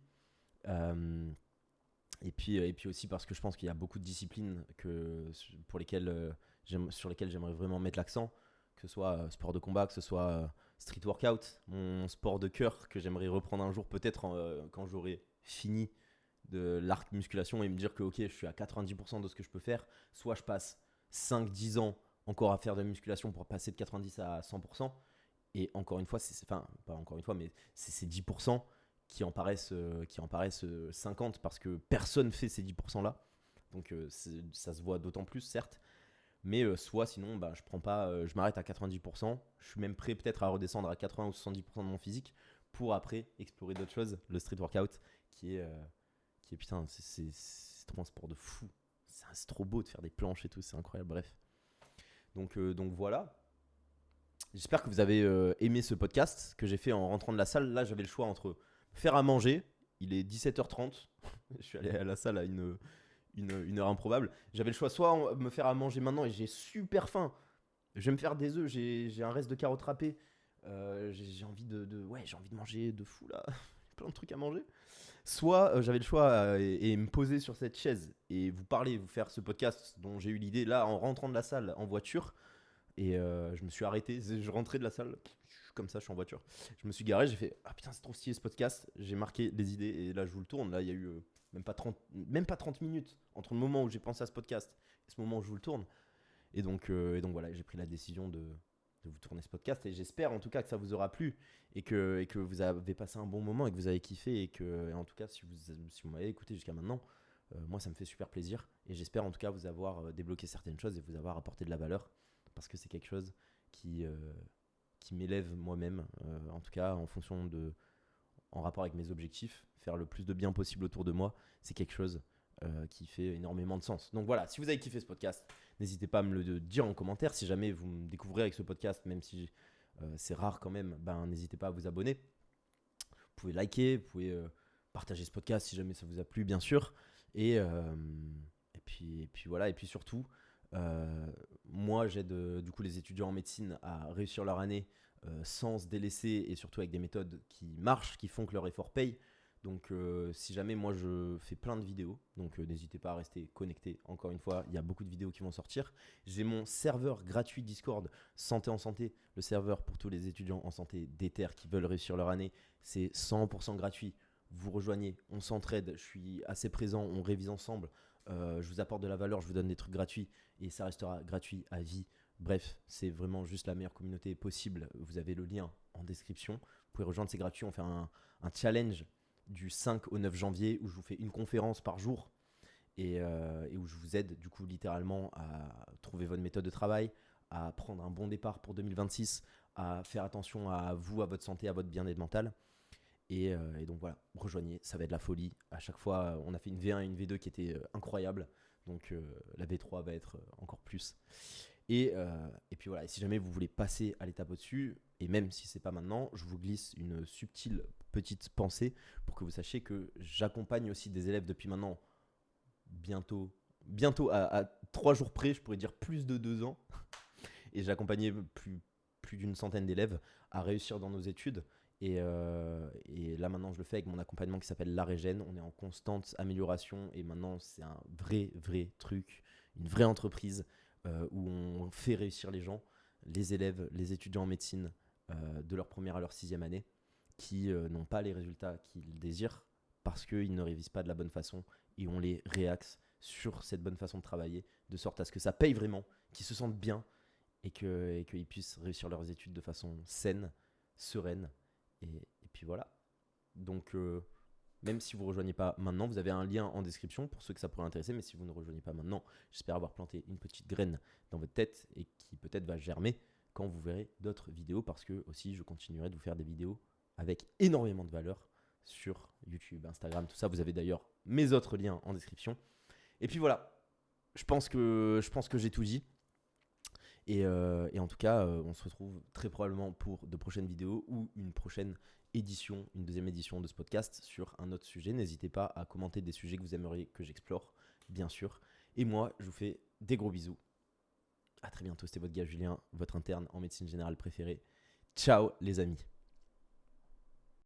Euh, et puis aussi parce que je pense qu'il y a beaucoup de disciplines pour lesquelles, sur lesquelles j'aimerais vraiment mettre l'accent, que ce soit sport de combat, que ce soit street workout, mon sport de cœur que j'aimerais reprendre un jour peut-être quand j'aurai fini de l'arc musculation et me dire que ok, je suis à 90% de ce que je peux faire, soit je passe 5-10 ans encore à faire de la musculation pour passer de 90 à 100%, et encore une fois, enfin pas encore une fois, mais c'est ces 10% qui en paraissent 50 parce que personne fait ces 10% là, donc ça se voit d'autant plus certes, mais soit sinon bah, je prends pas, je m'arrête à 90%, je suis même prêt peut-être à redescendre à 80 ou 70% de mon physique pour après explorer d'autres choses, le street workout qui est putain, c'est trop un sport de fou. C'est trop beau de faire des planches et tout, c'est incroyable. Bref. Donc voilà. J'espère que vous avez aimé ce podcast que j'ai fait en rentrant de la salle. Là, j'avais le choix entre faire à manger. Il est 17h30. Je suis allé à la salle à une heure improbable. J'avais le choix soit me faire à manger maintenant et j'ai super faim. Je vais me faire des œufs. J'ai un reste de carottes râpées. J'ai envie ouais, j'ai envie de manger de fou là. Plein de trucs à manger. Soit j'avais le choix et me poser sur cette chaise et vous parler, vous faire ce podcast dont j'ai eu l'idée là en rentrant de la salle en voiture. Et je me suis arrêté, je rentrais de la salle, comme ça je suis en voiture. Je me suis garé, j'ai fait ah putain c'est trop stylé ce podcast, j'ai marqué des idées et là je vous le tourne. Là il y a eu même pas 30 minutes entre le moment où j'ai pensé à ce podcast et ce moment où je vous le tourne. Et donc voilà, j'ai pris la décision de vous tourner ce podcast et j'espère en tout cas que ça vous aura plu et que vous avez passé un bon moment et que vous avez kiffé et en tout cas si vous m'avez écouté jusqu'à maintenant, moi ça me fait super plaisir et j'espère en tout cas vous avoir débloqué certaines choses et vous avoir apporté de la valeur parce que c'est quelque chose qui, euh, qui m'élève moi-même, en tout cas en rapport avec mes objectifs, faire le plus de bien possible autour de moi, c'est quelque chose qui fait énormément de sens. Donc voilà, si vous avez kiffé ce podcast, n'hésitez pas à me le dire en commentaire. Si jamais vous me découvrez avec ce podcast, même si c'est rare quand même, ben, n'hésitez pas à vous abonner. Vous pouvez liker, vous pouvez partager ce podcast si jamais ça vous a plu, bien sûr. Et, euh, et puis voilà, et puis surtout, moi j'aide du coup les étudiants en médecine à réussir leur année sans se délaisser et surtout avec des méthodes qui marchent, qui font que leur effort paye. Donc si jamais moi je fais plein de vidéos, donc n'hésitez pas à rester connecté. Encore une fois, il y a beaucoup de vidéos qui vont sortir. J'ai mon serveur gratuit Discord Santé en Santé, le serveur pour tous les étudiants en santé déter qui veulent réussir leur année. C'est 100% gratuit. Vous rejoignez, on s'entraide, je suis assez présent, on révise ensemble. Je vous apporte de la valeur, je vous donne des trucs gratuits et ça restera gratuit à vie. Bref, c'est vraiment juste la meilleure communauté possible. Vous avez le lien en description. Vous pouvez rejoindre, c'est gratuit. On fait un challenge du 5 au 9 janvier où je vous fais une conférence par jour et où je vous aide du coup littéralement à trouver votre méthode de travail, à prendre un bon départ pour 2026, à faire attention à vous, à votre santé, à votre bien-être mental. Et donc voilà, rejoignez, ça va être la folie. À chaque fois, on a fait une V1 et une V2 qui étaient incroyables. Donc la V3 va être encore plus. Et puis voilà, et si jamais vous voulez passer à l'étape au-dessus, et même si c'est pas maintenant, je vous glisse une subtile petite pensée pour que vous sachiez que j'accompagne aussi des élèves depuis maintenant bientôt à 3 jours près, je pourrais dire plus de 2 ans. Et j'ai accompagné plus d'une centaine d'élèves à réussir dans nos études. Et là maintenant je le fais avec mon accompagnement qui s'appelle La Régène. On est en constante amélioration et maintenant c'est un vrai truc, une vraie entreprise où on fait réussir les gens, les élèves, les étudiants en médecine de leur première à leur sixième année qui n'ont pas les résultats qu'ils désirent parce qu'ils ne révisent pas de la bonne façon et on les réaxe sur cette bonne façon de travailler de sorte à ce que ça paye vraiment, qu'ils se sentent bien et qu'ils puissent réussir leurs études de façon saine, sereine. Et puis voilà. Donc, même si vous ne rejoignez pas maintenant, vous avez un lien en description pour ceux que ça pourrait intéresser. Mais si vous ne rejoignez pas maintenant, j'espère avoir planté une petite graine dans votre tête et qui peut-être va germer quand vous verrez d'autres vidéos. Parce que aussi, je continuerai de vous faire des vidéos avec énormément de valeur sur YouTube, Instagram, tout ça. Vous avez d'ailleurs mes autres liens en description. Et puis voilà, je pense que j'ai tout dit. Et en tout cas, on se retrouve très probablement pour de prochaines vidéos ou une prochaine édition, une deuxième édition de ce podcast sur un autre sujet. N'hésitez pas à commenter des sujets que vous aimeriez que j'explore, bien sûr. Et moi, je vous fais des gros bisous. À très bientôt, c'était votre gars Julien, votre interne en médecine générale préféré. Ciao les amis.